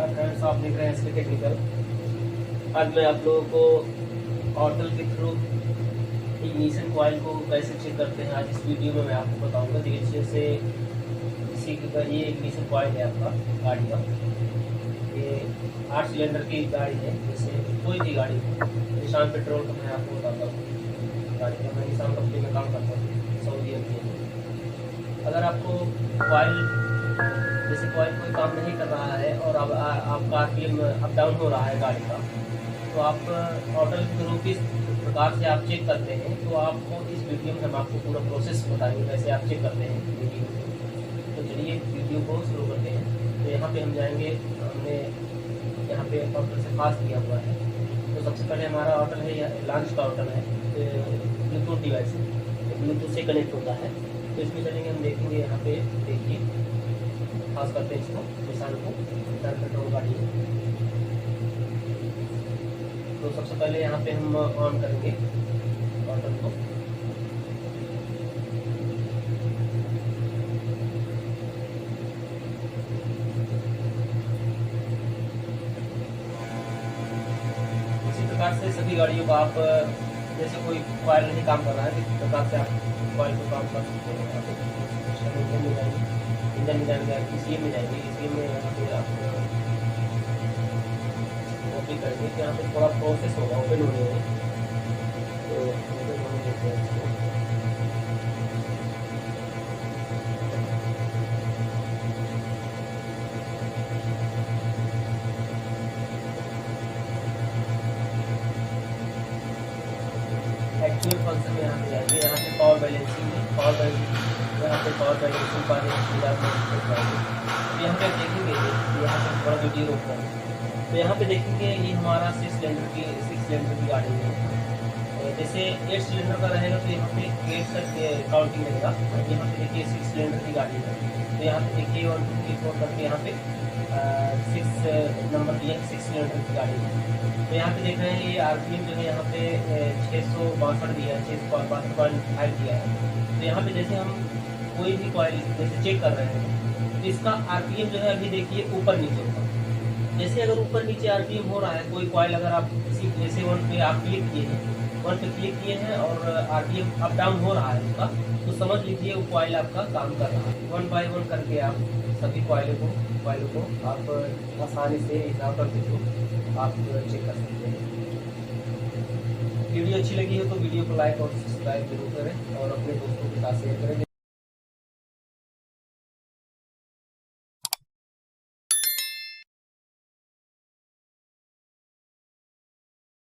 नमस्कार फ्रेंड्स, आप देख रहे हैं एसके टेक्निकल। आज मैं आप लोगों को ऑटल के थ्रू इग्निशन कॉइल को कैसे चेक करते हैं, आज इस वीडियो में मैं आपको बताऊंगा। देखिए से इसी का ये इग्निशन कॉइल है आपका गाड़ी का। ये 8 सिलेंडर की गाड़ी है। जैसे कोई भी गाड़ी निशान पेट्रोल का मैं आपको बताता हूँ। गाड़ी का मैं निशान कंपनी में काम करता हूँ, सऊदी अरब में। अगर आपको कॉइल जैसे कॉइल कोई काम नहीं कर रहा है और अब आपका आरपीएम अप डाउन हो रहा है गाड़ी का, तो आप ऑटल के थ्रू किस प्रकार से आप चेक करते हैं, तो आपको इस वीडियो में हम आपको पूरा प्रोसेस बताएंगे कैसे आप चेक करते हैं वीडियो। तो चलिए वीडियो को शुरू करते हैं। तो यहाँ पे हम जाएंगे, हमने यहाँ पे ऑटल से पास किया हुआ है। तो सबसे पहले हमारा ऑटल है, लॉन्च का ऑटल है, ब्लूटूथ डिवाइस है, ब्लूटूथ से कनेक्ट होता है। तो इसमें चलेंगे, हम देखेंगे यहाँ पे देखिए खास करते हैं इसको निशान पेट्रोल गाड़ी है। तो सबसे पहले यहाँ पे हम ऑन करेंगे ऑटल को। इसी प्रकार से सभी गाड़ियों का आप जैसे कोई कॉइल नहीं काम कर रहा है, इस प्रकार से आप कॉइल को काम कर सकते हैं। इंजन में जाएंगे, इसी में जाएंगे, इसी में यहाँ पे आप कॉपी करेंगे। तो यहाँ पे थोड़ा प्रोसेस होगा, ओपन होने में। तो हम देखते हैं इसको। एक्चुअल फंक्शन में यहाँ पे जाएंगे, यहाँ पे पावर बैलेंसिंग है, यहाँ पे पावर बैलेंसिंग का यहाँ पे देखेंगे। यहाँ पे थोड़ा वीडियो रोक रहा है। तो यहाँ पे देखेंगे ये हमारा 6 सिलेंडर की गाड़ी है। जैसे 8 सिलेंडर का रहेगा तो यहाँ पे 8 तक काउंटिंग रहेगा। यहाँ पे देखिए 6 सिलेंडर की गाड़ी है। तो यहाँ पे देखिए 1 2 3 4 करके यहाँ पे 6 नंबर दिया, 6 सिलेंडर की गाड़ी है। तो यहाँ पे देख रहे हैं ये आरपीएम जो है यहाँ पे 662 दिया है, 662.5 दिया है। तो यहाँ पे जैसे हम कोई भी कॉइल जैसे चेक कर रहे हैं तो इसका आरपीएम जो है अभी देखिए ऊपर नीचे होगा। जैसे अगर ऊपर नीचे आरपीएम हो रहा है कोई कॉइल, अगर आप किसी जैसे 1 पे आप क्लिक किए हैं, 1 पे क्लिक किए हैं और आरपीएम अप डाउन हो रहा है उसका, तो समझ लीजिए वो कॉइल आपका काम कर रहा है। 1 बाय 1 करके आप सभी कॉइलों को आप आसानी से इस ऑटल के थ्रू आप चेक कर सकते हैं। वीडियो अच्छी लगी हो तो वीडियो को लाइक और सब्सक्राइब जरूर करें और अपने दोस्तों के साथ शेयर करें।